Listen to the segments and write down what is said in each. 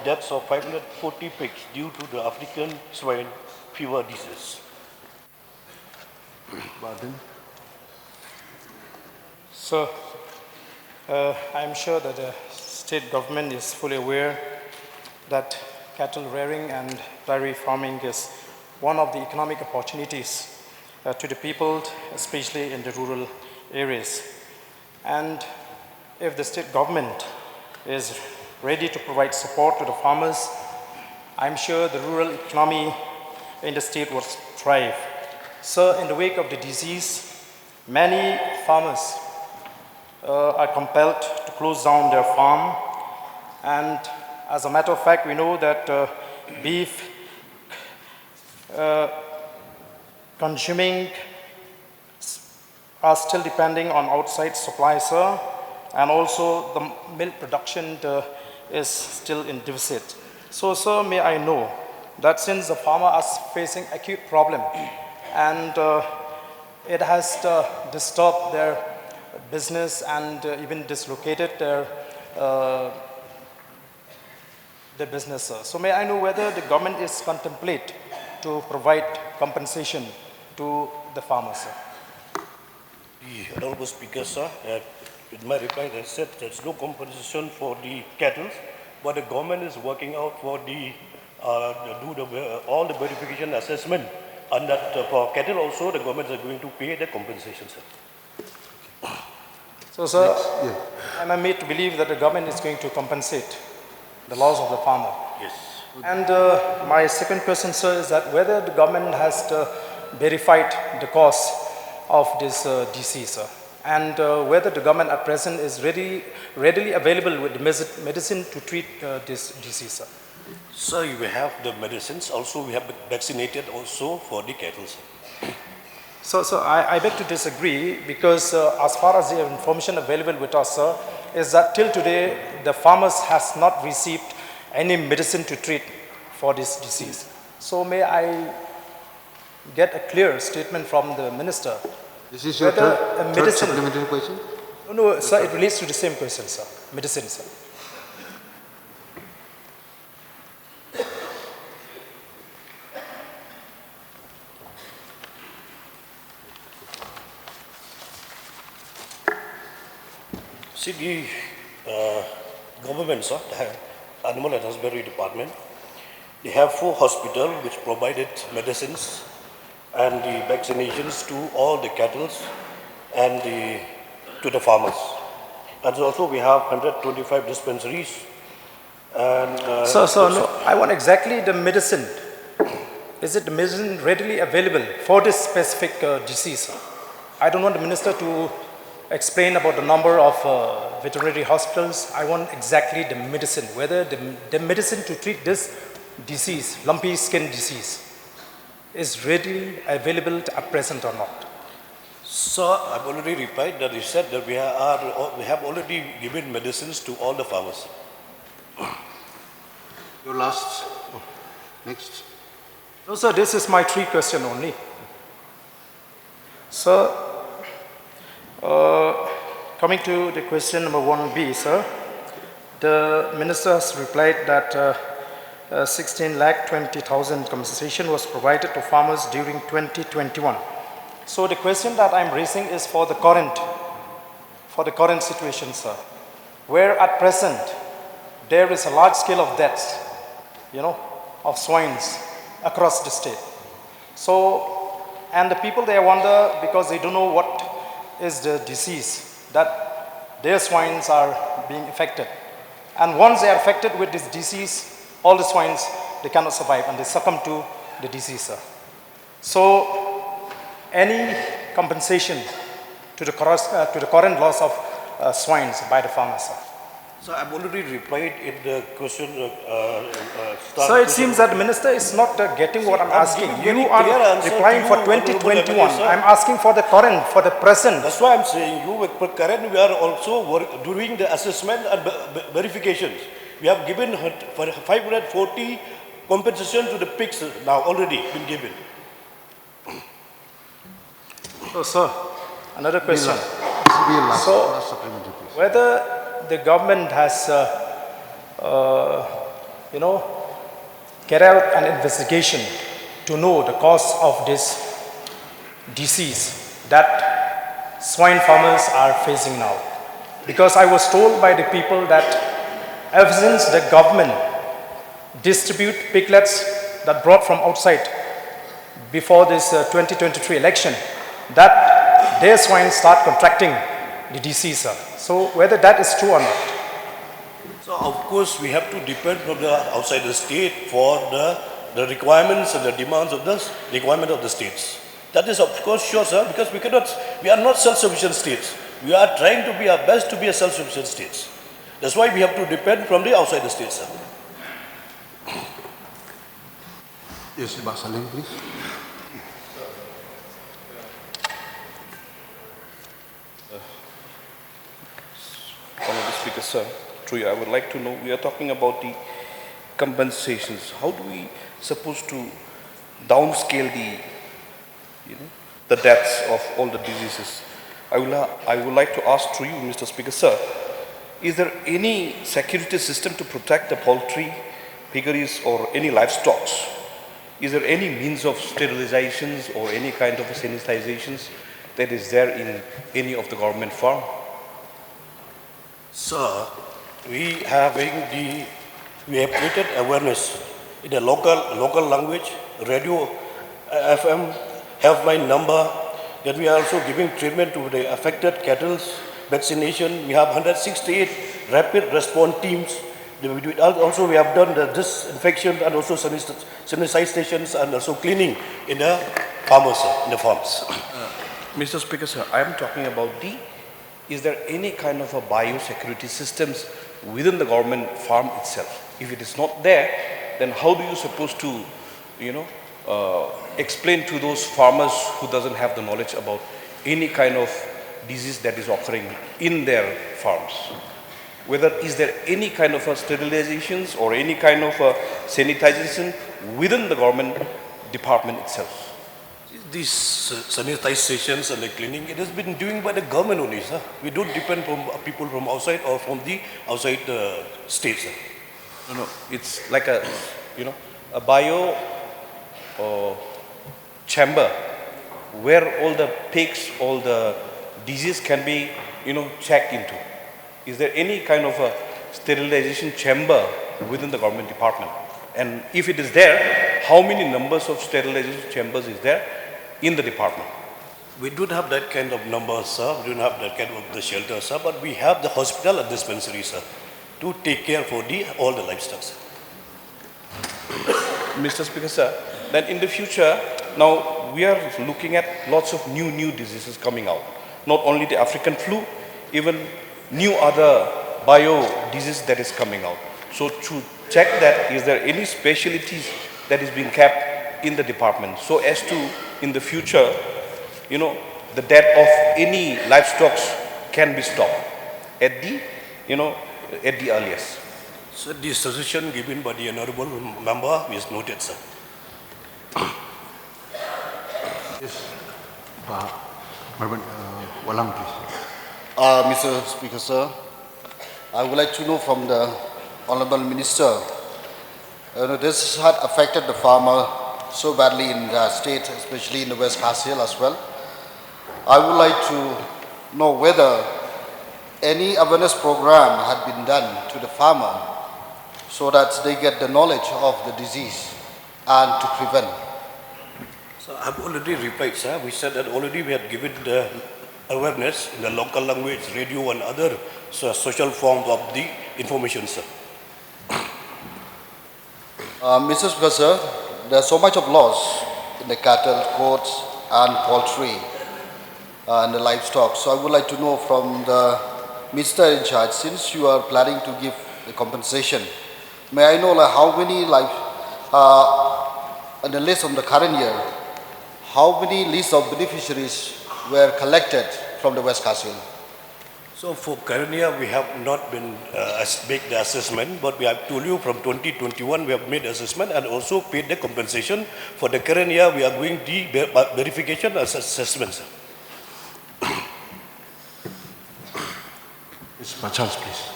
deaths of 540 pigs due to the African swine fever disease. So, I'm sure that the state government is fully aware that cattle rearing and dairy farming is one of the economic opportunities to the people, especially in the rural areas. And if the state government is ready to provide support to the farmers, I'm sure the rural economy in the state will thrive. So in the wake of the disease, many farmers are compelled to close down their farm. And as a matter of fact, we know that beef consuming are still depending on outside supplies, sir, and also the milk production is still in deficit. So, sir, may I know that since the farmer is facing acute problem and it has disturbed their business and even dislocated their business, sir. So may I know whether the government is contemplate to provide compensation to the farmers, sir? The Honorable Speaker, sir, in my reply, I said there's no compensation for the cattle, but the government is working out for the all the verification assessment, and that for cattle also the government is going to pay the compensation, sir. So, sir, am I made to believe that the government is going to compensate the loss of the farmer? Yes. And my second question, sir, is that whether the government has verified the cause of this disease, sir, and whether the government at present is readily available with the medicine to treat this disease, sir. Sir, we have the medicines. Also, we have vaccinated also for the cattle, sir. So I beg to disagree, because as far as the information available with us, sir, is that till today the farmers has not received any medicine to treat for this disease. So may I get a clear statement from the minister? This is your third supplementary question? No, sir, it relates to the same question, sir. Medicine, sir. See, the government, sir, the Animal and Husbandry Department, they have 4 hospitals which provided medicines and the vaccinations to all the cattle and to the farmers. And also we have 125 dispensaries. And so no, I want exactly the medicine. Is it the medicine readily available for this specific disease? I don't want the minister to explain about the number of veterinary hospitals. I want exactly the medicine, whether the medicine to treat this disease, lumpy skin disease, is readily available at present or not. Sir, I've already replied that he said that we have already given medicines to all the farmers. Your last, next. No, sir, this is my 3 question only. Sir, coming to the question number 1B, sir, the minister has replied that 16,20,000 compensation was provided to farmers during 2021. So the question that I'm raising is for the current situation, sir, where at present there is a large scale of deaths, of swines across the state. So, and the people there wonder, because they don't know what is the disease, that their swines are being affected. And once they are affected with this disease, all the swines, they cannot survive and they succumb to the disease, sir. So, any compensation to the current loss of swines by the farmers, sir? So I've already replied in the question. So it seems that the minister is not getting what I'm asking. You are replying for 2021. I'm asking for the current, for the present. That's why I'm saying for current, we are also doing the assessment and verifications. We have given 540 compensation to the pigs now already been given. So, sir, another question. This will be your last supplementary, please. Whether the government has carry out an investigation to know the cause of this disease that swine farmers are facing now. Because I was told by the people that ever since the government distribute piglets that brought from outside before this 2023 election, that their swine start contracting the disease, sir. So whether that is true or not. So of course we have to depend from the outside the state for the requirements and the demands of the requirement of the states. That is of course sure, sir, because we are not self-sufficient states. We are trying to be our best to be a self-sufficient states. That's why we have to depend from the outside the states, sir. Yes, Pak Salim, please. Honorable Speaker, sir, through you, I would like to know, we are talking about the compensations. How do we supposed to downscale the deaths of all the diseases? I would like to ask through you, Mr. Speaker, sir, is there any security system to protect the poultry, piggeries, or any livestock? Is there any means of sterilizations or any kind of sanitizations that is there in any of the government farm? Sir, we have created awareness in the local language, radio, FM, helpline number. That we are also giving treatment to the affected cattle, vaccination. We have 168 rapid response teams. Also, we have done the disinfection and also sanitizations and also cleaning in the farmers, in the farms. Mr. Speaker, sir, I am talking about is there any kind of a biosecurity systems within the government farm itself? If it is not there, then how do you supposed to, explain to those farmers who doesn't have the knowledge about any kind of disease that is occurring in their farms? Whether is there any kind of sterilizations or any kind of sanitization within the government department itself? These sanitizations and the cleaning, it has been doing by the government only, sir. We don't depend from people from outside or from the outside states, sir. No, it's like a bio chamber where all the pigs, all the disease can be, checked into. Is there any kind of a sterilization chamber within the government department? And if it is there, how many numbers of sterilization chambers is there in the department? We don't have that kind of numbers, sir. We don't have that kind of the shelter, sir. But we have the hospital and dispensary, sir, to take care for all the livestock, sir. Mr. Speaker, sir, then in the future, now we are looking at lots of new diseases coming out. Not only the African flu, even new other bio disease that is coming out. So to check that, is there any specialties that is being kept in the department so as to, in the future, the death of any livestock can be stopped at the earliest? So the suggestion given by the honorable member is noted, sir. Yes, Pak Walang, please. Mr. Speaker, sir, I would like to know from the Honorable Minister, this had affected the farmer so badly in the state, especially in the West Khasil as well. I would like to know whether any awareness program had been done to the farmer so that they get the knowledge of the disease and to prevent. So I've already replied, sir. We said that already we had given the awareness in the local language, radio and other social forms of the information, sir. Mr. Speaker, sir, there's so much of loss in the cattle, goats and poultry and the livestock. So I would like to know from the Minister in charge, since you are planning to give the compensation, may I know how many on the list of the current year, how many lists of beneficiaries were collected from the West Khasil? So for current year, we have not been make the assessment, but we have told you from 2021 we have made assessment and also paid the compensation. For the current year, we are going the verification as assessment, sir. Yes, Pak Charles, please.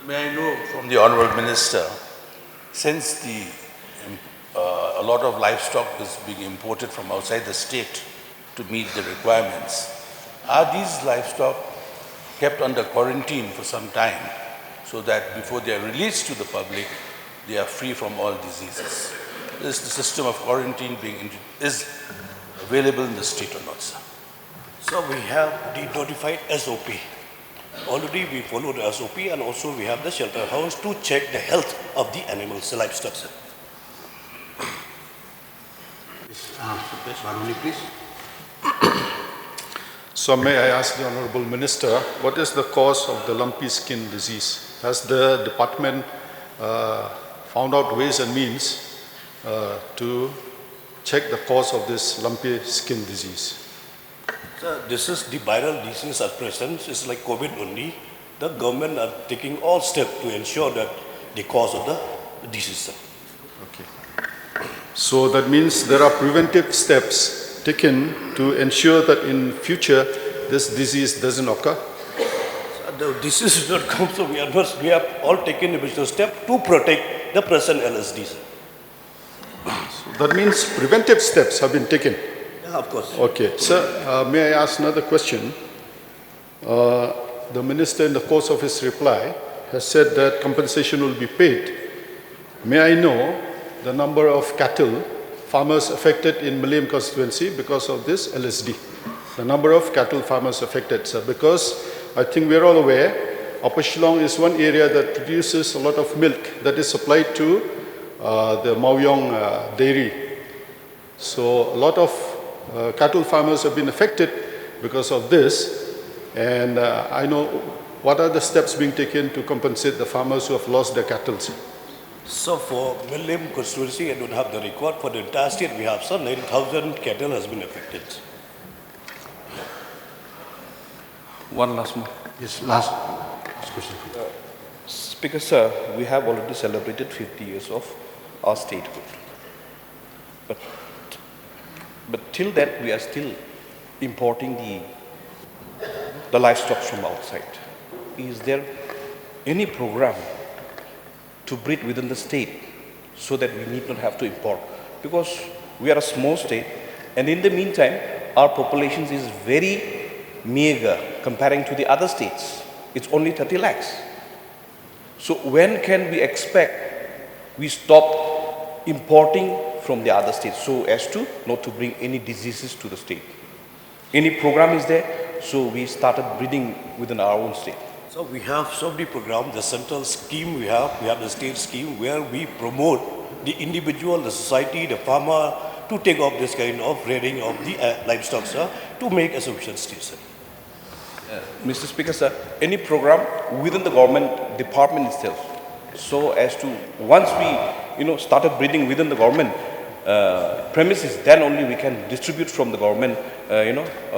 May I know from the Honourable Minister, since a lot of livestock is being imported from outside the state to meet the requirements, are these livestock kept under quarantine for some time so that before they are released to the public, they are free from all diseases? Is the system of quarantine is available in the state or not, sir? So we have the notified SOP. Already we follow the SOP, and also we have the shelter house to check the health of the animals, the livestock. Sir. Baruni, please. So may I ask the Honourable Minister, what is the cause of the lumpy skin disease? Has the department found out ways and means to check the cause of this lumpy skin disease? So this is the viral disease at present. It's like COVID only. The government are taking all steps to ensure that the cause of the disease. Sir. Okay. So that means there are preventive steps taken to ensure that in future this disease doesn't occur? The disease will not come, so we have all taken the business step to protect the present LSD. Sir. So that means preventive steps have been taken? Yeah, of course. Okay. Sir, may I ask another question? The Minister in the course of his reply has said that compensation will be paid. May I know the number of cattle farmers affected in Malayam constituency because of this LSD? The number of cattle farmers affected, sir, because I think we're all aware, Upper Shillong is one area that produces a lot of milk that is supplied to the Mawyong dairy. So a lot of cattle farmers have been affected because of this, and I know what are the steps being taken to compensate the farmers who have lost their cattle, sir? So for Malayam constituency, I don't have the record. For the entire state, we have some 9,000 cattle has been affected. One last more. Yes, last question. Speaker sir, we have already celebrated 50 years of our statehood. But till that, we are still importing the livestock from outside. Is there any program to breed within the state so that we need not have to import? Because we are a small state, and in the meantime, our population is very meager comparing to the other states. It's only 30 lakhs. So when can we expect we stop importing from the other states so as to not to bring any diseases to the state? Any program is there? So we started breeding within our own state. So we have so many programs, the central scheme we have the state scheme where we promote the individual, the society, the farmer to take up this kind of rearing of the livestock, sir, to make a sufficient state, sir. Mr. Speaker, sir, any program within the government department itself, so as to once we started breeding within the government premises, then only we can distribute from the government,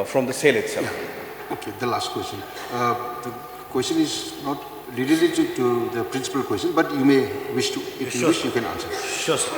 from the sale itself. Yeah. Okay, the last question. The question is not related to the principal question, but you may wish to, if you wish, you can answer. Sure, sir.